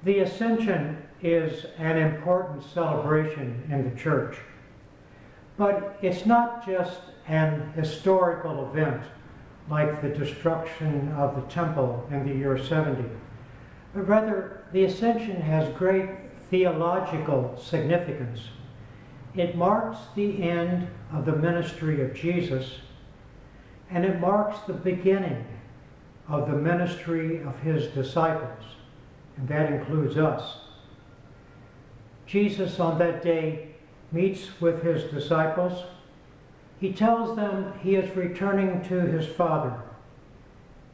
The Ascension is an important celebration in the church, but it's not just an historical event like the destruction of the temple in the year 70, but rather the Ascension has great theological significance. It marks the end of the ministry of Jesus, and it marks the beginning of the ministry of his disciples, and that includes us. Jesus on that day meets with his disciples. He tells them he is returning to his Father,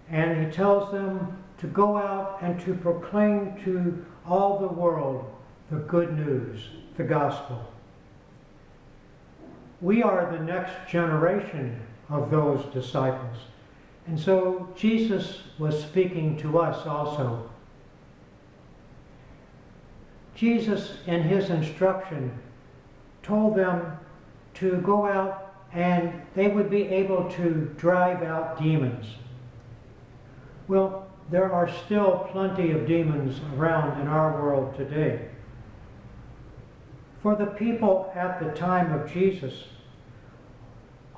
and he tells them to go out and to proclaim to all the world the good news, the gospel. We are the next generation of those disciples, and so Jesus was speaking to us also. Jesus, in his instruction, told them to go out and they would be able to drive out demons. Well, there are still plenty of demons around in our world today. For the people at the time of Jesus,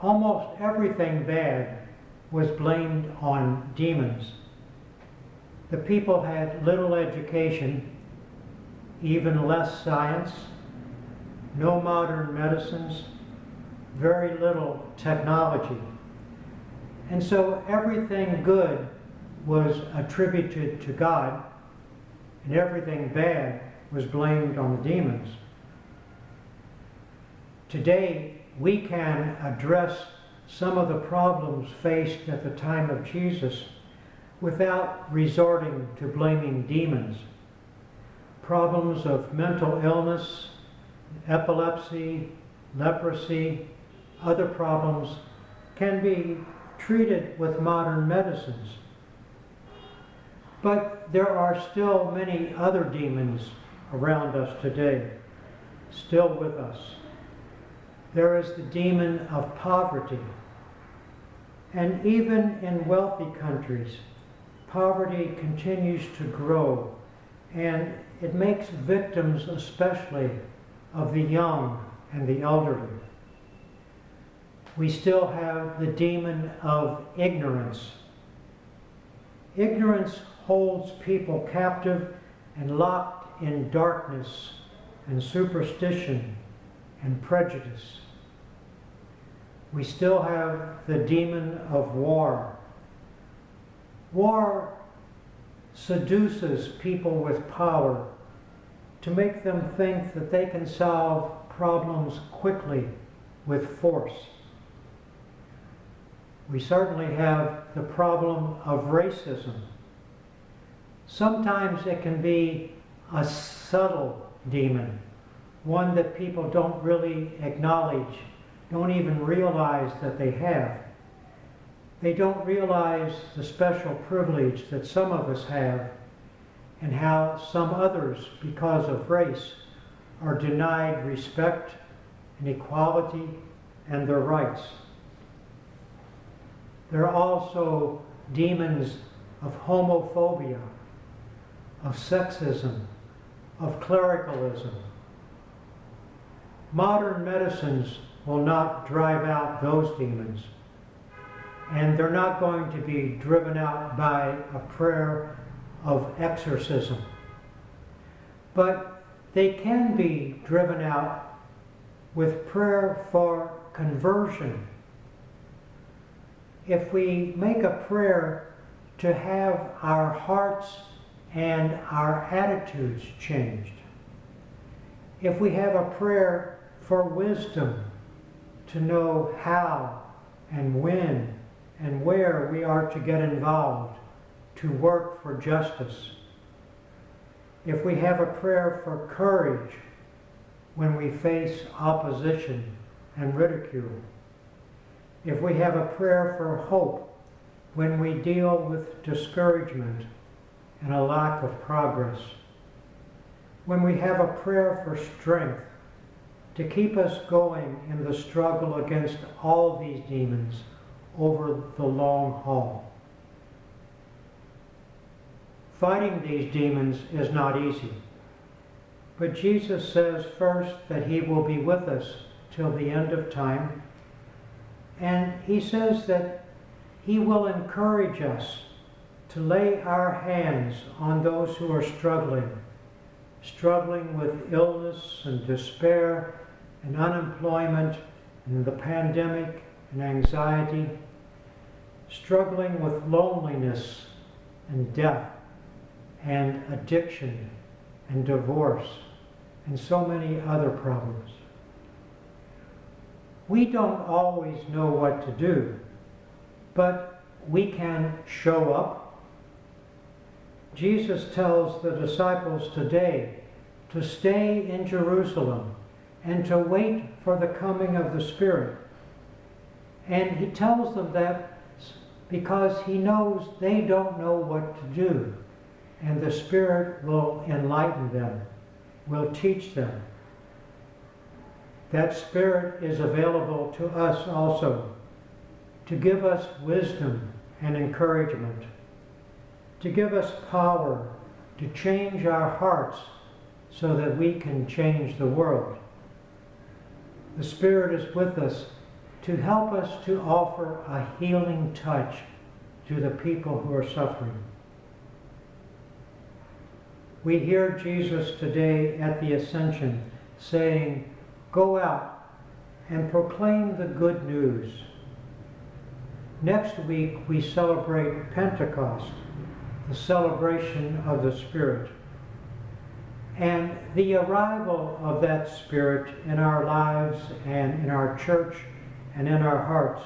almost everything bad was blamed on demons. The people had little education, even less science, no modern medicines, very little technology. And so everything good was attributed to God, and everything bad was blamed on the demons. Today, we can address some of the problems faced at the time of Jesus without resorting to blaming demons. Problems of mental illness, epilepsy, leprosy, other problems can be treated with modern medicines. But there are still many other demons around us today, still with us. There is the demon of poverty. And even in wealthy countries, poverty continues to grow, and it makes victims especially of the young and the elderly. We still have the demon of ignorance. Ignorance holds people captive and locked in darkness and superstition and prejudice. We still have the demon of war. War seduces people with power to make them think that they can solve problems quickly with force. We certainly have the problem of racism. Sometimes it can be a subtle demon, one that people don't really acknowledge, don't even realize that they have. They don't realize the special privilege that some of us have and how some others, because of race, are denied respect and equality and their rights. There are also demons of homophobia, of sexism, of clericalism. Modern medicines will not drive out those demons, and they're not going to be driven out by a prayer of exorcism. But they can be driven out with prayer for conversion. If we make a prayer to have our hearts and our attitudes changed, if we have a prayer for wisdom to know how and when and where we are to get involved to work for justice, if we have a prayer for courage when we face opposition and ridicule, if we have a prayer for hope when we deal with discouragement and a lack of progress, when we have a prayer for strength to keep us going in the struggle against all these demons over the long haul. fighting these demons is not easy. But Jesus says first that he will be with us till the end of time. And he says that he will encourage us to lay our hands on those who are struggling with illness and despair and unemployment and the pandemic and anxiety, struggling with loneliness and death and addiction and divorce and so many other problems. We don't always know what to do, but we can show up. Jesus tells the disciples today to stay in Jerusalem and to wait for the coming of the Spirit. And he tells them that because he knows they don't know what to do, and the Spirit will enlighten them, will teach them. That Spirit is available to us also to give us wisdom and encouragement, to give us power to change our hearts so that we can change the world. The Spirit is with us to help us to offer a healing touch to the people who are suffering. We hear Jesus today at the Ascension saying, "Go out and proclaim the good news." Next week we celebrate Pentecost, the celebration of the Spirit. And the arrival of that Spirit in our lives and in our church and in our hearts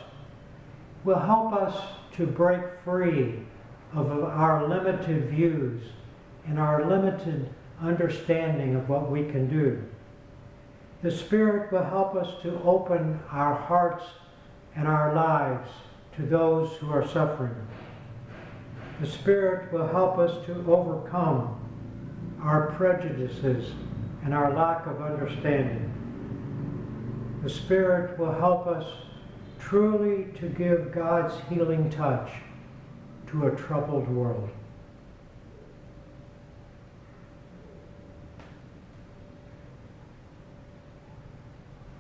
will help us to break free of our limited views and our limited understanding of what we can do. The Spirit will help us to open our hearts and our lives to those who are suffering. The Spirit will help us to overcome our prejudices and our lack of understanding. The Spirit will help us truly to give God's healing touch to a troubled world.